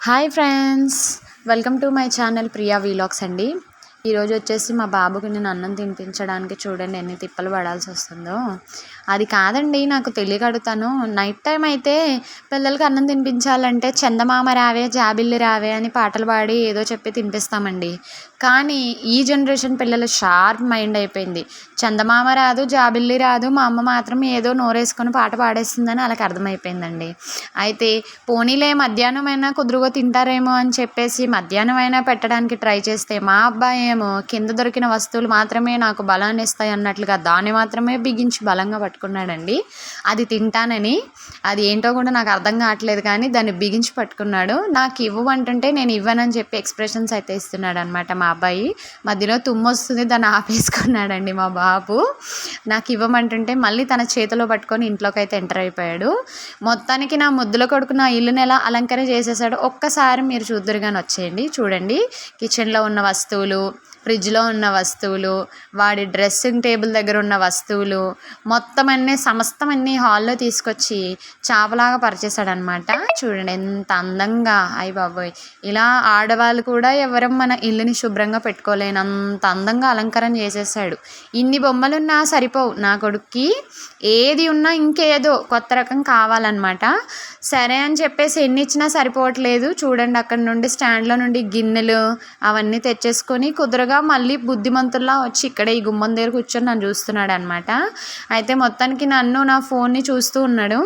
Hi friends, welcome to my channel Priya vlogs అండి. ఈరోజు వచ్చేసి మా బాబుకి నేను అన్నం తినిపించడానికి చూడండి ఎన్ని తిప్పలు పడాల్సి వస్తుందో. అది కాదండి, నాకు తెలియక అడుగుతాను. నైట్ టైం అయితే పిల్లలకి అన్నం తినిపించాలంటే చందమామ రావే జాబిల్లి రావే అని పాటలు పాడి ఏదో చెప్పి తినిపిస్తామండి. కానీ ఈ జనరేషన్ పిల్లలు షార్ప్ మైండ్ అయిపోయింది. చందమామ రాదు, జాబిల్లి రాదు, మా అమ్మ మాత్రం ఏదో నోరేసుకొని పాట పాడేస్తుందని వాళ్ళకి అర్థమైపోయిందండి. అయితే పోనీలే మధ్యాహ్నమైనా కుదురుగా తింటారేమో అని చెప్పేసి మధ్యాహ్నమైనా పెట్టడానికి ట్రై చేస్తే మా అబ్బాయి ఏమో కింద దొరికిన వస్తువులు మాత్రమే నాకు బలాన్ని ఇస్తాయి అన్నట్లుగా దాన్ని మాత్రమే బిగించి బలంగా పట్టుకున్నాడండి. అది తింటానని, అది ఏంటో కూడా నాకు అర్థం కావట్లేదు, కానీ దాన్ని బిగించి పట్టుకున్నాడు. నాకు ఇవ్వమంటుంటే నేను ఇవ్వనని చెప్పి ఎక్స్ప్రెషన్స్ అయితే ఇస్తున్నాడు అనమాట మా అబ్బాయి. మధ్యలో తుమ్మొస్తుంది, దాన్ని ఆపేసుకున్నాడండి మా బాబు. నాకు ఇవ్వమంటుంటే మళ్ళీ తన చేతిలో పట్టుకొని ఇంట్లోకి అయితే ఎంటర్ అయిపోయాడు. మొత్తానికి నా ముద్దుల కొడుకు నా ఇల్లుని ఎలా అలంకరణ చేసేసాడు ఒక్కసారి మీరు చూద్దురుగాని వచ్చేయండి. చూడండి, కిచెన్లో ఉన్న వస్తువులు, ఫ్రిడ్జ్లో ఉన్న వస్తువులు, వాడి డ్రెస్సింగ్ టేబుల్ దగ్గర ఉన్న వస్తువులు మొత్తం సమస్తం అన్నీ హాల్లో తీసుకొచ్చి చాపలాగా పరిచేశాడనమాట. చూడండి ఎంత అందంగా. అయ్య బాబోయ్, ఇలా ఆడవాళ్ళు కూడా ఎవరం మన ఇల్లుని శుభ్రంగా పెట్టుకోలేనంత అందంగా అలంకరణ చేసేసాడు. ఇన్ని బొమ్మలున్నా సరిపోవు నా కొడుక్కి, ఏది ఉన్నా ఇంకేదో కొత్త రకం కావాలన్నమాట. సరే అని చెప్పేసి ఎన్ని ఇచ్చినా సరిపోవట్లేదు. చూడండి, అక్కడ నుండి స్టాండ్లో నుండి గిన్నెలు అవన్నీ తెచ్చేసుకొని కుదురుగా మళ్ళీ బుద్ధిమంతుల్లా వచ్చి ఇక్కడే ఈ గుమ్మం దగ్గర కూర్చొని నన్ను చూస్తున్నాడు అనమాట. అయితే మొత్తానికి నన్ను నా ఫోన్ని చూస్తూ ఉన్నాడు.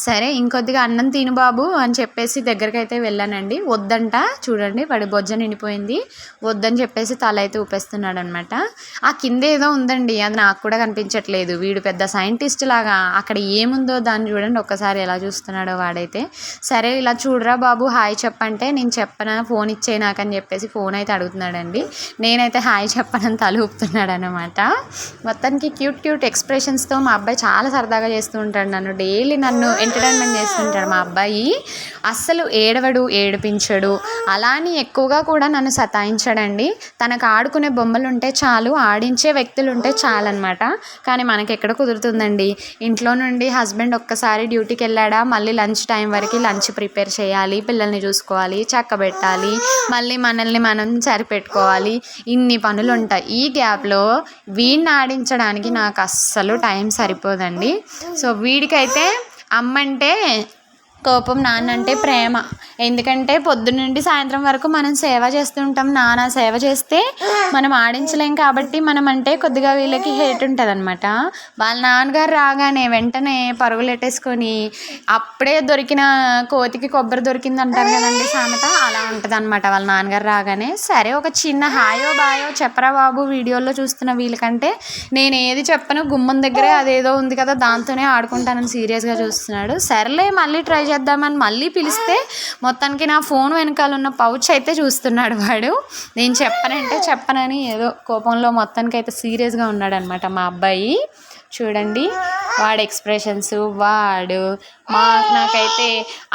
సరే ఇంకొద్దిగా అన్నం తిను బాబు అని చెప్పేసి దగ్గరికి అయితే వెళ్ళానండి. వద్దంట, చూడండి వాడి బొజ్జ నిండిపోయింది. వద్దని చెప్పేసి తల అయితే ఊపేస్తున్నాడు అనమాట. ఆ కింద ఏదో ఉందండి, అది నాకు కూడా కనిపించట్లేదు. వీడు పెద్ద సైంటిస్ట్ లాగా అక్కడ ఏముందో దాన్ని చూడండి ఒక్కసారి ఎలా చూస్తున్నాడో వాడైతే. సరే ఇలా చూడరా బాబు, హాయ్ చెప్పంటే నేను చెప్పనా, ఫోన్ ఇచ్చే నాకని చెప్పేసి ఫోన్ అయితే అడుగుతున్నాడండి. నేనైతే హాయ్ చెప్పనని తల ఊపుతున్నాడు అనమాట. మొత్తానికి క్యూట్ క్యూట్ ఎక్స్ప్రెషన్స్తో మా అబ్బాయి చాలా సరదాగా చేస్తూ ఉంటాడు నన్ను. డైలీ నన్ను ఎంటర్టైన్మెంట్ చేస్తుంటాడు మా అబ్బాయి. అస్సలు ఏడవడు, ఏడిపించడు, అలాని ఎక్కువగా కూడా నన్ను సతాయించడండి. తనకు ఆడుకునే బొమ్మలు ఉంటే చాలు, ఆడించే వ్యక్తులు ఉంటే చాలన్నమాట. కానీ మనకి ఎక్కడ కుదురుతుందండి. ఇంట్లో నుండి హస్బెండ్ ఒక్కసారి డ్యూటీకి వెళ్ళాడా, మళ్ళీ లంచ్ టైం వరకు లంచ్ ప్రిపేర్ చేయాలి, పిల్లల్ని చూసుకోవాలి, చక్కబెట్టాలి, మళ్ళీ మనల్ని మనం సరిపెట్టుకోవాలి, ఇన్ని పనులు ఉంటాయి. ఈ గ్యాప్లో వీడిని ఆడించడానికి నాకు అస్సలు టైం సరిపోదండి. సో వీడికైతే అమ్మంటే కోపం, నాన్న అంటే ప్రేమ. ఎందుకంటే పొద్దున్న నుండి సాయంత్రం వరకు మనం సేవ చేస్తుంటాం. నాన్న సేవ చేస్తే మనం ఆడించలేం కాబట్టి మనం అంటే కొద్దిగా వీళ్ళకి హేట్ ఉంటుంది అనమాట. వాళ్ళ నాన్నగారు రాగానే వెంటనే పరుగులెట్టేసుకొని అప్పుడే దొరికిన కోతికి కొబ్బరి దొరికింది అంటారు కదండి సామెత, అలా ఉంటుంది అనమాట వాళ్ళ నాన్నగారు రాగానే. సరే ఒక చిన్న హాయో బాయో చెప్పరా బాబు, వీడియోలో చూస్తున్న వీళ్ళకంటే నేను ఏది చెప్పను, గుమ్మం దగ్గరే అదేదో ఉంది కదా దాంతోనే ఆడుకుంటానని సీరియస్గా చూస్తున్నాడు. సర్లే మళ్ళీ ట్రై చేద్దామని మళ్ళీ పిలిస్తే మొత్తానికి నా ఫోన్ వెనకాల ఉన్న పౌచ్ అయితే చూస్తున్నాడు వాడు. నేను చెప్పనంటే చెప్పనని ఏదో కోపంలో మొత్తానికి అయితే సీరియస్గా ఉన్నాడు అనమాట మా అబ్బాయి. చూడండి వాడి ఎక్స్ప్రెషన్స్, నాకైతే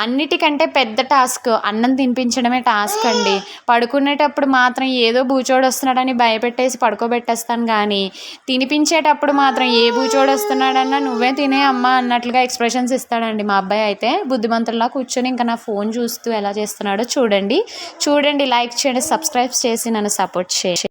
అన్నిటికంటే పెద్ద టాస్క్ అన్నం తినిపించడమే టాస్క్ అండి. పడుకునేటప్పుడు మాత్రం ఏదో బూచోడు వస్తున్నాడని భయపెట్టేసి పడుకోబెట్టేస్తాను, కానీ తినిపించేటప్పుడు మాత్రం ఏ బూచోడు వస్తున్నాడన్నా నువ్వే తినే అమ్మ అన్నట్లుగా ఎక్స్ప్రెషన్స్ ఇస్తాడండి మా అబ్బాయి అయితే. బుద్ధిమంతుల్లా కూర్చొని ఇంకా నా ఫోన్ చూస్తూ ఎలా చేస్తున్నాడో చూడండి. లైక్ చేయండి, సబ్స్క్రైబ్ చేసి నన్ను సపోర్ట్ చేయండి.